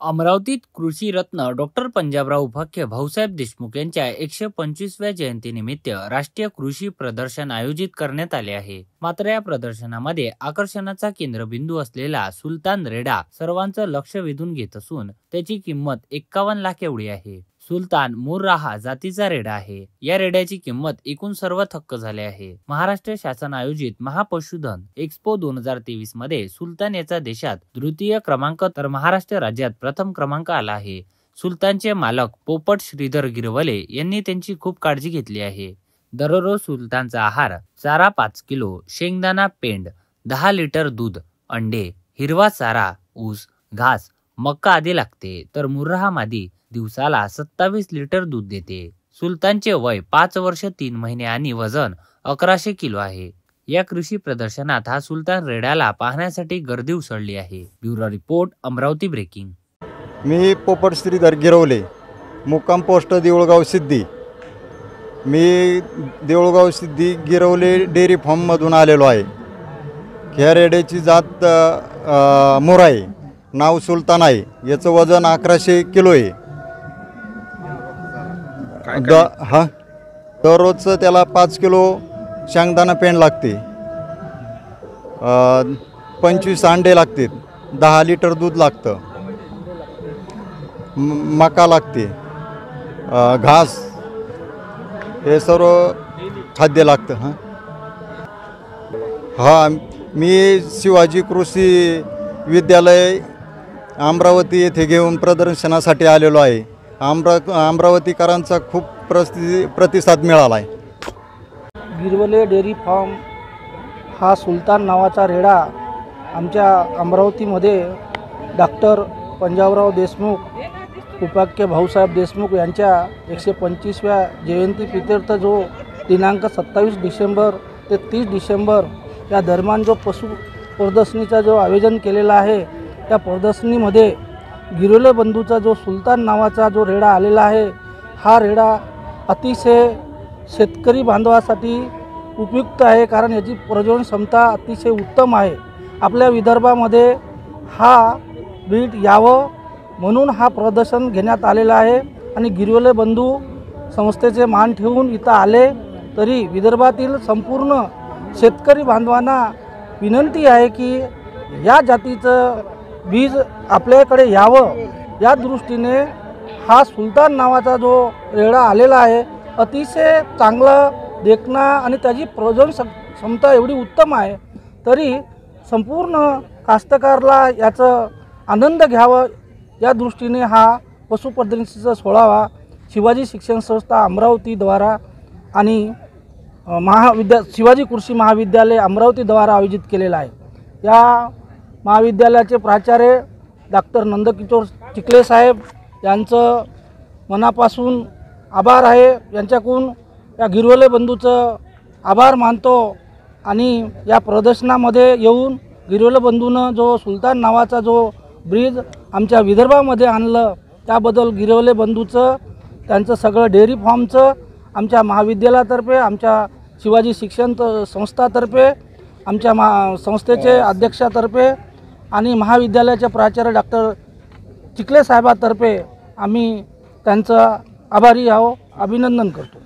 अमरावतीत कृषी रत्न डॉक्टर पंजाबराव उपाख्य भाऊसाहेब देशमुख यांच्या 125व्या जयंतीनिमित्त राष्ट्रीय कृषी प्रदर्शन आयोजित करण्यात आले आहे। मात्र या प्रदर्शनामध्ये आकर्षणाचा केंद्रबिंदू असलेला सुलतान रेडा सर्वांचं लक्ष वेधून घेत असून त्याची किंमत 51 लाख एवढी आहे। सुलतान मुर्राहा जातीचा रेडा आहे। या रेड्याची किंमत एकूण सर्व थक्क झाले आहे। महाराष्ट्र शासन आयोजित महापशुधन एक्स्पो 2023 मध्ये सुलतान याचा देशात द्वितीय क्रमांक तर महाराष्ट्र राज्यात प्रथम क्रमांक आला आहे। सुलतानचे मालक पोपट श्रीधर गिरवले यांनी त्यांची खूप काळजी घेतली आहे। दररोज सुलतानचा आहार चारा 5 किलो, शेंगदाणा पेंड, 10 लिटर दूध, अंडे, हिरवा चारा, ऊस, घास, मक्का आदी लागते, तर मुर्राहा मादी दिवसाला 27 लिटर दूध देते। सुलतानचे वय 5 वर्ष 3 महिने आणि वजन 1100 किलो आहे। या कृषी प्रदर्शनात हा सुलतान रेड्याला पाहण्यासाठी गर्दी उसळली आहे। Bureau report, Amravati breaking. मी पोपट श्रीधर गिरवले, मुक्काम पोस्ट देऊळगाव सिद्धी। मी देऊळगाव सिद्धी गिरवले डेअरी फार्म मधून आलेलो आहे। ह्या रेड्याची जात मोर आहे, नाव सुलतान आहे। याचं वजन 1100 किलो आहे। दररोजचं त्याला 5 किलो शेंगदाणा पेंड लागते, 25 अंडे लागते, 10 लिटर दूध लागतं, मका लागते, घास, हे सर्व खाद्य लागतं। मी शिवाजी कृषी विद्यालय अमरावती येथे घेऊन प्रदर्शनासाठी आलेलो आहे। अमरावतीकरांचा खूप प्रतिसाद मिळाला आहे। गिरवले डेअरी फार्म हा सुलतान नावाचा रेडा आमच्या अमरावतीमध्ये डॉक्टर पंजाबराव देशमुख उपाख्य भाऊसाहेब देशमुख यांच्या 125व्या जयंतीप्रीत्यर्थ जो दिनांक 27 डिसेंबर ते 30 डिसेंबर या दरम्यान जो पशु प्रदर्शनीचा जो आयोजन केलेला आहे, त्या प्रदर्शनीमध्ये गिरवले बंधूचा जो सुलतान नावाचा जो रेडा आलेला आहे, हा रेडा अतिशय शेतकरी बांधवासाठी उपयुक्त आहे, कारण याची प्रजनन क्षमता अतिशय उत्तम आहे। आपल्या विदर्भामध्ये हा ब्रीड यावं म्हणून हा प्रदर्शन घेण्यात आलेला आहे आणि गिरवले बंधू संस्थेचे मान ठेवून इथं आले, तरी विदर्भातील संपूर्ण शेतकरी बांधवांना विनंती आहे की या जातीचं बीज आपल्याकडे यावं, या दृष्टीने हा सुलतान नावाचा जो रेडा आलेला आहे अतिशय चांगला देखणा आणि त्याची प्रजनन क्षमता एवढी उत्तम आहे, तरी संपूर्ण कास्तकारला याचं आनंद घ्यावं या दृष्टीने हा पशुप्रदर्शनीचा सोहळा शिवाजी शिक्षण संस्था अमरावतीद्वारा आणि शिवाजी कृषी महाविद्यालय अमरावतीद्वारा आयोजित केलेला आहे। या महाविद्यालयाचे प्राचार्य डॉक्टर नंदकिशोर चिखले साहेब यांचं मनापासून आभार आहे। यांच्याकडून या गिरवले बंधूचं आभार मानतो आणि या प्रदर्शनामध्ये येऊन गिरवले बंधूनं जो सुलतान नावाचा जो ब्रीड आमच्या विदर्भामध्ये आणलं, त्याबद्दल गिरवले बंधूचं, त्यांचं सगळं डेअरी फार्मचं, आमच्या महाविद्यालयातर्फे, आमच्या शिवाजी शिक्षण संस्थातर्फे, आमच्या संस्थेचे अध्यक्षातर्फे आणि महाविद्यालयाचे प्राचार्य डॉक्टर चिखले साहेबातर्फे आम्ही त्यांचं आभारी आहो, अभिनंदन करतो।